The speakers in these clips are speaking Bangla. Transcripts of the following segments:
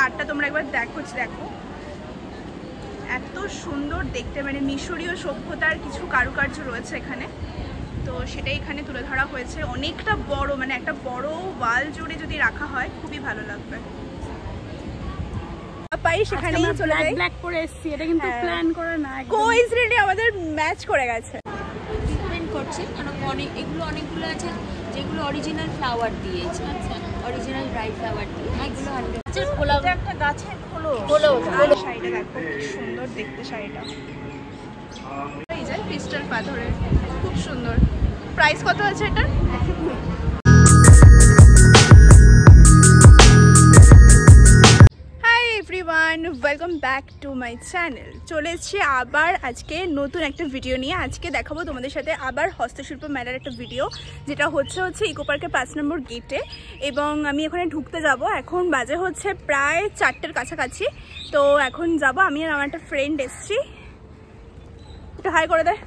আর্টটা তোমরা একবার দেখো, এত সুন্দর দেখতে, মানে মিশরীয় সভ্যতার কিছু কারুকার্য রয়েছে এখানে। তো সেটাই এখানে তুলে ধরা হয়েছে। অনেকটা বড়, মানে একটা বড় ওয়াল জুড়ে যদি রাখা হয় খুবই ভালো লাগবে। সেখানেই চলে যাই। ব্ল্যাক পরে এসেছি, এটা কিন্তু প্ল্যান করা না, কোইন্সিডেন্টলি আমাদের ম্যাচ করে গেছে। ডিপেন্ড করছে, কারণ অনেকগুলো আছে যেগুলো অরিজিনাল ফ্লাওয়ার দিয়েছে। আচ্ছা, অরিজিনাল ড্রাই ফ্লাওয়ার দিয়ে, এগুলো 100 খোলা। এটা একটা গাছের খোলো। শাড়িটা দেখো কি সুন্দর দেখতে, শাড়িটা এই যে ক্রিস্টাল পাথরের, খুব সুন্দর। প্রাইস কত আছে এটা? Everyone, welcome back to my channel. চলে এসেছি আবার আজকে নতুন একটা ভিডিও নিয়ে। আজকে দেখাবো তোমাদের সাথে আবার হস্তশিল্প মেলার একটা ভিডিও, যেটা হচ্ছে ইকো পার্কের 5 নম্বর গেটে। এবং আমি এখানে ঢুকতে যাব। এখন বাজে হচ্ছে প্রায় 4টের কাছাকাছি। তো এখন যাব, আমি আর আমার একটা ফ্রেন্ড এসছি। একটু হাই করে দেয়।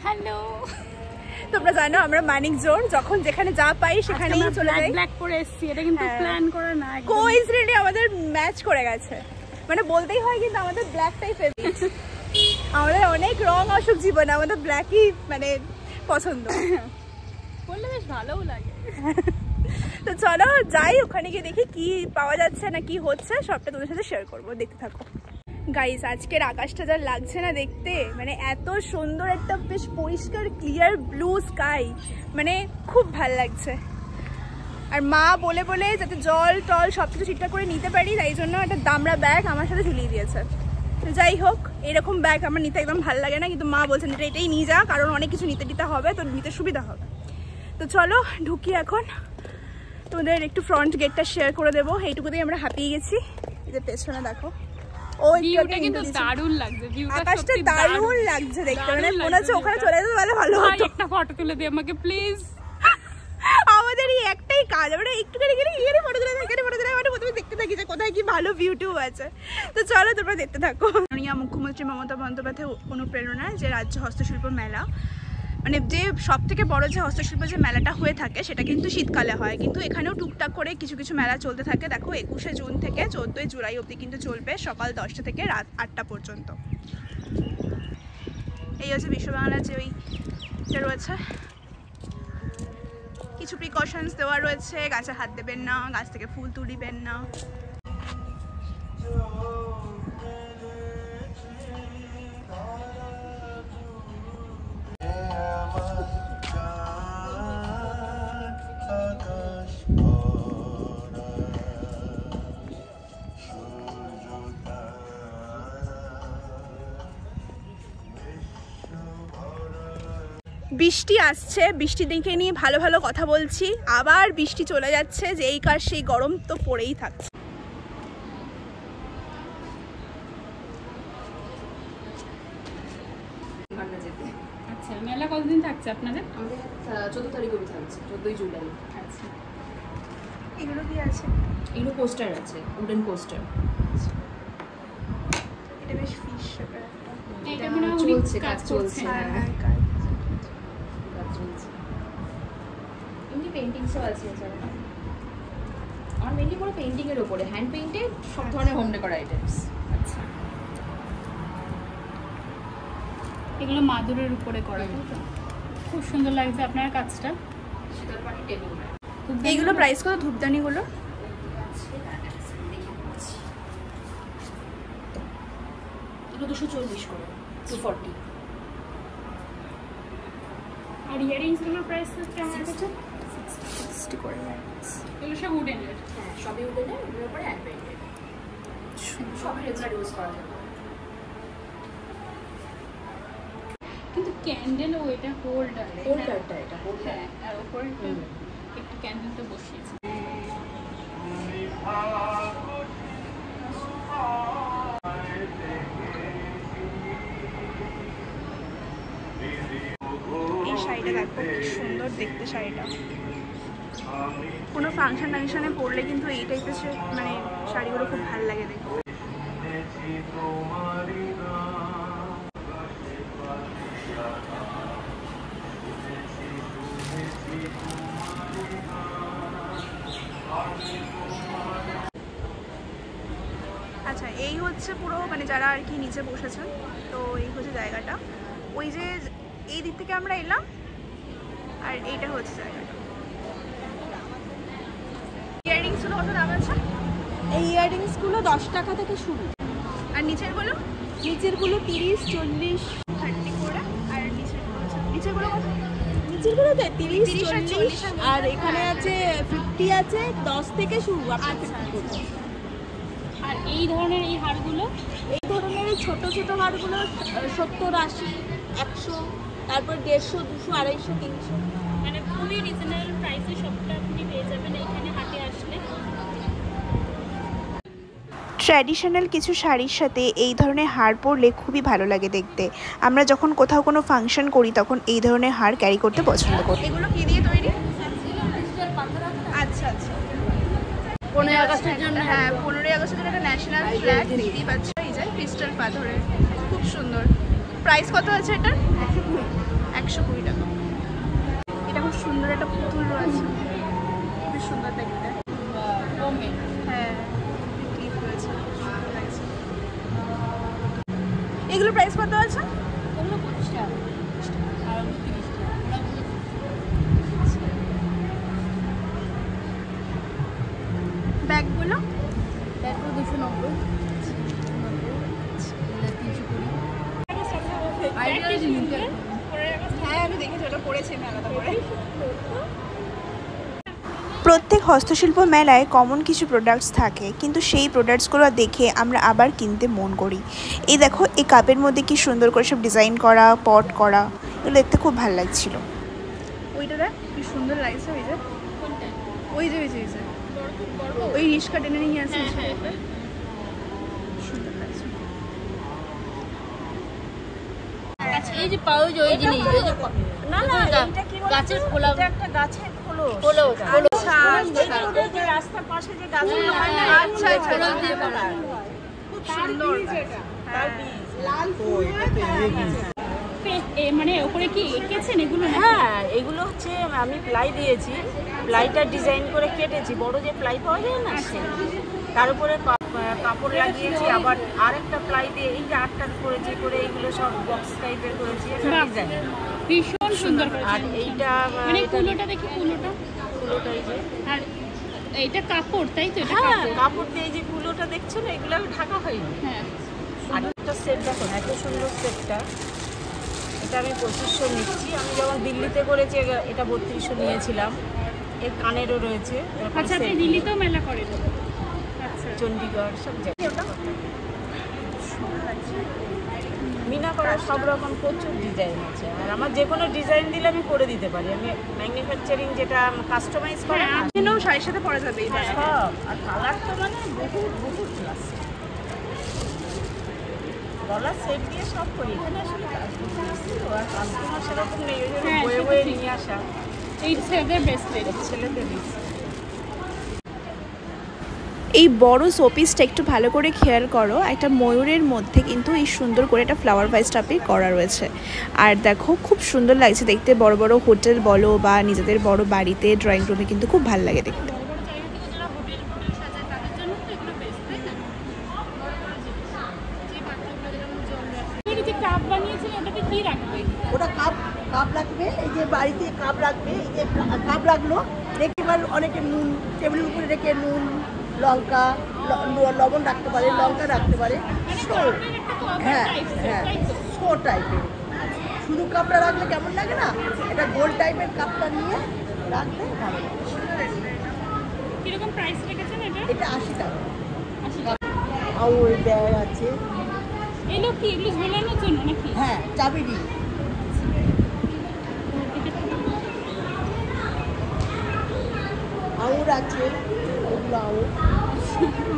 হ্যালো। তোমরা জানো আমরা মানিক জোর, যখন যেখানে যা পাই সেখানেই চলে যাই। ব্ল্যাক পরে এসেছি, এটা কিন্তু প্ল্যান করা না, কোইন্সিডেন্টলি আমাদের ম্যাচ করে গেছে, মানে বলতেই হয়। কিন্তু আমাদের ব্ল্যাকটাই ফেভারিট। আমাদের অনেক রং অসুখ জীবনে, আমাদের ব্ল্যাকই মানে পছন্দ। বললে বেশ ভালোও লাগে। তো চলো যাই, ওখানে গিয়ে দেখি কি পাওয়া যাচ্ছে না কি হচ্ছে, সবটা তোমাদের সাথে শেয়ার করবো, দেখতে থাকো। গাইস, আজকের আকাশটা যা লাগছে না দেখতে, মানে এত সুন্দর, একটা বেশ পরিষ্কার ক্লিয়ার ব্লু স্কাই, মানে খুব ভাল লাগছে। আর মা বলে বলে যাতে জল টল সব কিছু ঠিকঠাক করে নিতে পারি, তাই জন্য একটা দামড়া ব্যাগ আমার সাথে ঝুলিয়ে দিয়েছে। তো যাই হোক, এরকম ব্যাগ আমার নিতে একদম ভালো লাগে না, কিন্তু মা বলছেন এটা এটাই নিয়ে যা, কারণ অনেক কিছু নিতে হবে, তো নিতে সুবিধা হবে। তো চলো ঢুকি এখন। তোমাদের একটু ফ্রন্ট গেটটা শেয়ার করে দেবো। এইটুকুতেই আমরা হাঁপিয়ে গেছি। এদের পেছনে দেখো, দারুণ লাগছে, আকাশটা দারুণ লাগছে দেখতে, মানে মনে হচ্ছে ওখানে চলে যেতে পারলে ভালো হতো। একটা ফটো তুলে দে আমাকে প্লিজ। আমাদের এই একটাই কাজ, আমরা একটুখানি গেলে এখানে ফটো তুলে মানে প্রথমে দেখতে থাকি যে কোথায় কি ভালো ভিউটিউব আছে। তো চলো তোমরা দেখতে থাকো। মাননীয় মুখ্যমন্ত্রী মমতা বন্দ্যোপাধ্যায় অনুপ্রেরণায় যে রাজ্য হস্তশিল্প মেলা, মানে যে সব থেকে বড় যে হস্তশিল্প যে মেলাটা হয়ে থাকে সেটা কিন্তু শীতকালে হয়, কিন্তু এখানেও টুকটাক করে কিছু কিছু মেলা চলতে থাকে। দেখো 21শে জুন থেকে 14ই জুলাই অবধি কিন্তু চলবে, সকাল 10টা থেকে রাত 8টা পর্যন্ত। এই হচ্ছে বিশ্ব বাংলার যে ওইটা রয়েছে, কিছু প্রিকশনস দেওয়া রয়েছে, গাছে হাত দেবেন না, গাছ থেকে ফুল তুলিবেন না। বৃষ্টি আসছে, বৃষ্টি দেখে নিয়ে ভালো ভালো কথা বলছি, আবার বৃষ্টি চলে যাচ্ছে, যে এই কার সেই গরম তো পড়েই থাকছে। আচ্ছা, মেলা কতদিন থাকছে আপনাদের? আমাদের 14 তারিখ অবধি থাকছে, 14ই জুলাই। আচ্ছা, এগুলো কি আছে? এগুলো কোস্টার আছে, উডেন কোস্টার। এটা বেশ ফিশ শেপের একটা। এটা মনে হয় চলছে, কাজ চলছে। এমনি পেইন্টিংসও আছে এছাড়া। আমার মেনলি পুরো পেইন্টিং এর উপরে, হ্যান্ড পেইন্টেড সব ধরনের হোম ডেকোর আইটেমস। আচ্ছা, এগুলো মাদুরের উপরে করা, খুব সুন্দর লাগছে আপনার কাজটা। শীতলপাটি টেবিল। এইগুলো প্রাইস কত ধূপদানিগুলো? এগুলো 240 করে, 240। আর ইয়ারিংসগুলোর প্রাইস কেমন আছে? 60 করে। এগুলো সব উডেনের? হ্যাঁ, সবই উডেনের, এর উপরে হ্যান্ড পেইন্টেড। সবই রেগুলার ইউজ করা যাবে। কিন্তু ক্যান্ডেল ও এটা হোল্ডার, হোল্ডারটা এটা হোল্ডার। হ্যাঁ, আর উপরে একটু ক্যান্ডেল তো বসিয়েছে। এই শাড়িটা দেখো কি সুন্দর দেখতে, শাড়িটা কোনো ফাংশনে পরলে কিন্তু এই টাইপের মানে শাড়িগুলো খুব ভালো লাগে দেখতে। আচ্ছা, এই হচ্ছে পুরো মানে যারা আর কি নিচে বসেছেন, তো এই হচ্ছে জায়গাটা। ওই যে এই দিক থেকে আমরা এলাম, আর এইটা হচ্ছে জায়গাটা। ইয়াররিংসগুলো কত দাম আছে? এই ইয়াররিংসগুলো 10 টাকা থেকে শুরু। আর নিচেরগুলো? নিচেরগুলো 30, 40, 30 করে। আর নিচেরগুলো কত? নিচেরগুলো 30, 40, 40। আর এখানে আছে 50 আছে, 10 থেকে শুরু। আচ্ছা। আর এই ধরনের এই হারগুলো, এই ধরনের ছোট ছোট হারগুলো 70, 80, 100, তারপর 150, 200, 250, 300। মানে খুবই রিজনেবল প্রাইসে সবটা আপনি পেয়ে যাবেন এখানে হাটে আসলে। ট্র্যাডিশনাল কিছু শাড়ির সাথে এই ধরনের হার পরলে খুবই ভালো লাগে দেখতে। আমরা যখন কোথাও কোনো ফাংশন করি তখন এই ধরনের হার ক্যারি করতে পছন্দ করি। এগুলো কি দিয়ে তৈরি? আচ্ছা আচ্ছা, 15 আগস্টের জন্য। হ্যাঁ, 15 আগস্টের জন্য একটা ন্যাশনাল ফ্ল্যাগ দেখতেই পাচ্ছ, এই যে ক্রিস্টাল পাথরের, খুব সুন্দর। প্রাইস কত আছে এটা? 120 টাকা। এটা খুব সুন্দর একটা পুতুল রয়েছে, খুবই সুন্দর দেখতে। হ্যাঁ, ক্লিপ রয়েছে, সুন্দর লাগছে। এগুলো প্রাইস কত আছে? ওগুলো 25 টাকা আর ওগুলো 30 টাকা। ব্যাগগুলো? ব্যাগগুলো 290, 320। হ্যাঁ, আমি দেখেছি, ওটা পড়েছি আমি আলাদা করে। প্রত্যেক হস্তশিল্প মেলায় কমন কিছু প্রোডাক্টস থাকে, কিন্তু সেই প্রোডাক্টসগুলো দেখে আমরা আবার কিনতে মন করি। এই দেখো, এই কাপের মধ্যে কি সুন্দর করে সব ডিজাইন করা, পট করা, এগুলো দেখতে খুব ভালো লাগছিল। ওইটা দেখ কি সুন্দর লাগছে, ওই যে ওই যে ওই যে ওই রিস্কা টেনে নিয়ে আসছে, সুন্দর লাগছে। এই যে পাউজ, ওই জিনিস, ওই যে না না, এটা কি বলে, গাছের খোলা, এটা একটা গাছের খোলো। আচ্ছা আচ্ছা, যে রাস্তার পাশে যে গাছগুলো হয় না, আচ্ছা আচ্ছা, খুব সুন্দর তার লাল ফুল। মানে ওপরে কি এঁকেছেন এগুলো? হ্যাঁ, এগুলো হচ্ছে আমি প্লাই দিয়েছি, প্লাইটা ডিজাইন করে কেটেছি, বড় যে প্লাই পাওয়া যায় না, তার উপরে কাপড় লাগিয়েছি, আবার আরেকটা প্লাই দিয়ে এই যে আটটা করেছি, করে এইগুলো সব বক্স টাইপের করেছি, ডিজাইন ভীষণ সুন্দর করেছেন। আর এইটা মানে কুলোটা দেখি, কুলোটা এই যে, আর এইটা কাপড়, তাই তো? এটা হ্যাঁ কাপড়। কাপড় দিয়ে এই যে কুলোটা দেখছো না, এগুলো ঢাকা হয়নি। হ্যাঁ, আর একটা সেট দেখো এত সুন্দর সেটটা, এটা আমি 2500 নিচ্ছি। আমি যখন দিল্লিতে করেছি এটা 3200 নিয়েছিলাম। এর কানেরও রয়েছে। আচ্ছা, আপনি দিল্লিতেও মেলা করেন? আচ্ছা, চণ্ডীগড় সব জায়গায় মিনা করা সব রকম প্রচুর ডিজাইন আছে, আর আমার যে কোনো ডিজাইন দিলে আমি করে দিতে পারি। আমি ম্যানুফ্যাকচারিং যেটা কাস্টমাইজ করে না, এগুলোও শাড়ির সাথে পরা যাবে এই সব। আর কালার তো মানে বহুত বহুত ক্লাস, ডলার সেট দিয়ে সব করি। এখানে আসলে কাস্টমার সেরকম নেই, ওই জন্য বয়ে বয়ে নিয়ে আসা। এই ছেলেদের ব্রেসলেট, ছেলেদের বেশি। এই বড় শোপিসটা একটু ভালো করে খেয়াল করো, একটা ময়ূরের মধ্যে কিন্তু এই সুন্দর করে একটা ফ্লাওয়ার ভাইস টাইপের করা রয়েছে। আর দেখো খুব সুন্দর লাগছে দেখতে, বড় বড় হোটেল বলো বা নিজেদের বড় বাড়িতে ড্রয়িং রুমে কিন্তু খুব ভালো লাগে দেখতে। কাপ বানিয়েছেন, ওটাতে কি রাখবে? ওটা কাপ রাখবে, এই যে বাড়িতে কাপ রাখবে, এই যে কাপ রাখলো, রেখে এবার অনেকে নুন টেবিলের উপরে রেখে নুন, লঙ্কা, লবণ রাখতে পারে, লঙ্কা রাখতে পারে। হ্যাঁ হ্যাঁ, শো টাইপের। শুধু কাপটা রাখলে কেমন লাগে না, এটা গোল টাইপের কাপটা নিয়ে রাখলে ভালো লাগে। কিরকম প্রাইস রেখেছেন এটা? এটা 80 টাকা। 80 টাকা। আউল ব্যাগ আছে। এগুলো কি, এগুলো ঝোলানোর জন্য নাকি? হ্যাঁ, চাবি দিই। আউর আছে, ওগুলো আউর।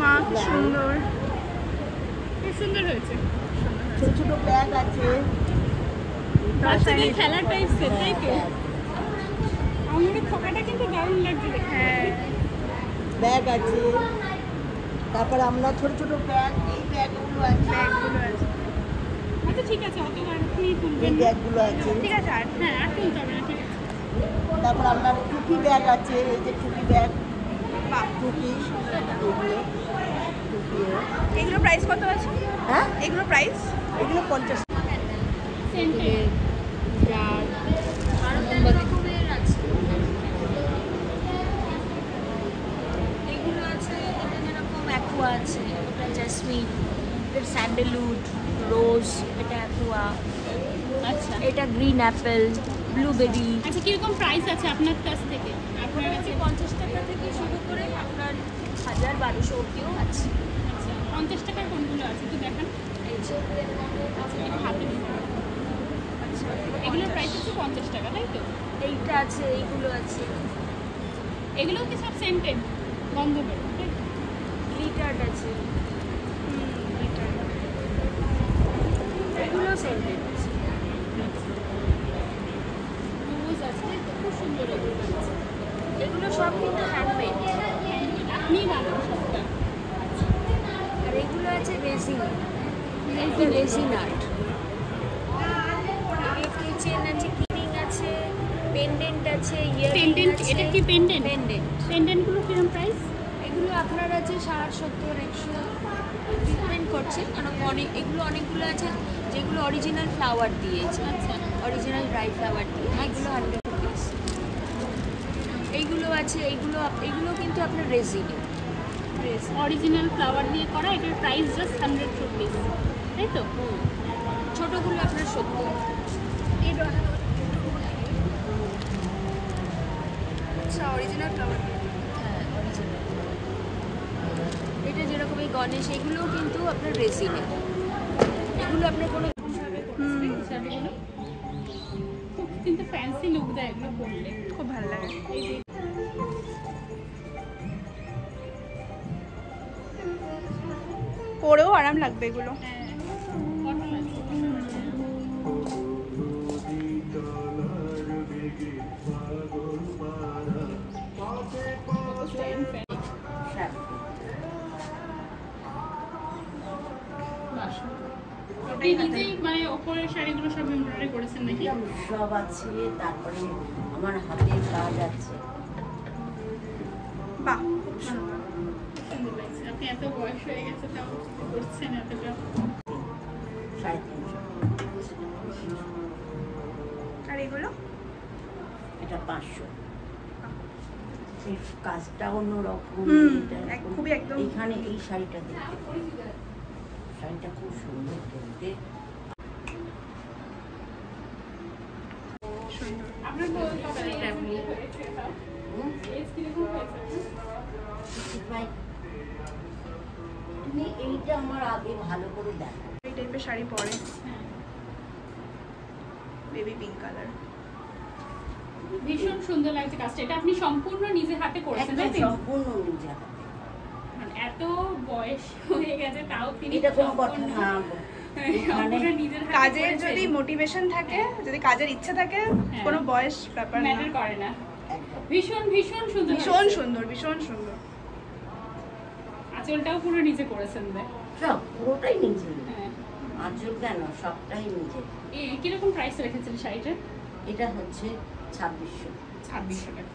মা কি সুন্দর, খুব সুন্দর হয়েছে। ছোট ছোট ব্যাগ আছে। বাচ্চাদের খেলার টাইপ সেট, তাই তো? আমার খোকাটা কিন্তু দারুণ লাগছে দেখতে। হ্যাঁ, ব্যাগ আছে, তারপর আমরা ছোট ছোট ব্যাগ, এই ব্যাগগুলো আছে, ব্যাগগুলো আছে। আচ্ছা ঠিক আছে, অত আপনি এই তুলবেন। ব্যাগগুলো আছে। ঠিক আছে, আর হ্যাঁ, আর তুলতে হবে না, ঠিক আছে। তারপর আপনার টুপি ব্যাগ আছে, এই যে টুপি ব্যাগ, টুপি, এগুলো টুপি। এগুলো প্রাইস কত আছে? হ্যাঁ, এগুলো প্রাইস? এগুলো 50। সেন্টেড এগুলো আছে, এটা যেরকম অ্যাকুয়া আছে, ওটা জেসমিন, এটা স্যান্ডেলউড, রোজ, এটা অ্যাকুয়া, আচ্ছা এটা গ্রিন অ্যাপেল, ব্লুবেরি। আচ্ছা কিরকম প্রাইস আছে আপনার কাছ থেকে? আপনার কাছে 50 টাকা থেকে শুরু করে আপনার 1000-1200 অবধিও আছে। আচ্ছা 50 টাকার কোনগুলো আছে একটু দেখান। এই যে আচ্ছা এটা হাতে নিন। আচ্ছা এগুলোর প্রাইস হচ্ছে 50 টাকা তাই তো? এইটা আছে, এইগুলো আছে, এগুলো কি সব সেন্টেড গন্ধ বেরো তাই তো? গ্লিটার্ড আছে, এগুলো সেন্টেড আছে। রোজ আছে তাই তো? খুব সুন্দর এগুলো আছে। এগুলো সব কিন্তু হ্যান্ডমেড। আপনি বানান সবটা। আর এগুলো আছে রেজিন, রেজিন আর্ট। কিচেন আছে, কিরিং আছে, পেন্ডেন্ট আছে, পেন্ডেন্ট, এটা কি পেন্ডেন্ট? পেন্ডেন্ট। পেন্ডেন্টগুলো কিরকম প্রাইস? এগুলো আপনার আছে 60-70-100, ডিপেন্ড করছে, কারণ এগুলো অনেকগুলো আছে যেগুলো অরিজিনাল ফ্লাওয়ার দিয়েছে, আচ্ছা অরিজিনাল ড্রাই ফ্লাওয়ার দিয়ে, এগুলো 100 রুপিস। এইগুলো আছে, এইগুলো কিন্তু আপনার রেজিনে, অরিজিনাল ফ্লাওয়ার দিয়ে করা, এটার প্রাইস জাস্ট 100 রুপিস তাই তো? ছোটোগুলো আপনার 70। আচ্ছা অরিজিনাল ফ্লাওয়ার। হ্যাঁ অরিজিনাল। এটা যেরকম এই গণেশ, এগুলোও কিন্তু আপনার রেজিনে, এগুলো আপনার কোনো খুব কিন্তু ফ্যান্সি লুক দেয় এগুলো পরলে, খুব ভালো লাগে। এই যে পরেও আরাম লাগবে এগুলো। কটন আছে। স্ট্যান্ড ফ্যান আপনি নিজেই মানে ওপরের শাড়িগুলো সব এমব্রয়ডারি করেছেন নাকি? সব আছে, তারপরে আমার হাতের কাজ আছে। বাহ খুব সুন্দর। সুন্দর লাগছে। আপনি এত বয়স হয়ে গেছে তাও করছেন এতটা। 350। আর এগুলো? এটা 500। এই কাজটা অন্যরকম। খুবই একদম। এখানে এই শাড়িটা দেখতে, শাড়িটা খুব সুন্দর দেখতে। আপনার তো কত হয়েছে তাও? এজ কিরকম হয়েছে? তুমি এইটা আমার আগে ভালো করে দেখো। এই টাইপের শাড়ি পরে, বেবি পিঙ্ক কালার। ভীষণ সুন্দর লাগছে কাজটা। এটা আপনি সম্পূর্ণ নিজে হাতে করেছেন তাই একদম তো? সম্পূর্ণ নিজে হাতে। মানে এত বয়স হয়ে গেছে তাও তিনি এটা কোনো কথা না। সম্পূর্ণ নিজের হাতে কাজের করেছেন। যদি মোটিভেশন থাকে, যদি কাজের ইচ্ছে থাকে, হ্যাঁ। কোনো বয়স ব্যাপার না। ম্যাটার করে না। একদম। ভীষণ ভীষণ সুন্দর ভীষণ লাগছে। সুন্দর, ভীষণ সুন্দর। আঁচলটাও পুরো নিজে করেছেন দেয়। সব পুরোটাই নিজে। হ্যাঁ। আঁচল কেন, সবটাই নিজে। কিরকম প্রাইস রেখেছেন শাড়িটা? এটা হচ্ছে 2600। 2600 টাকা।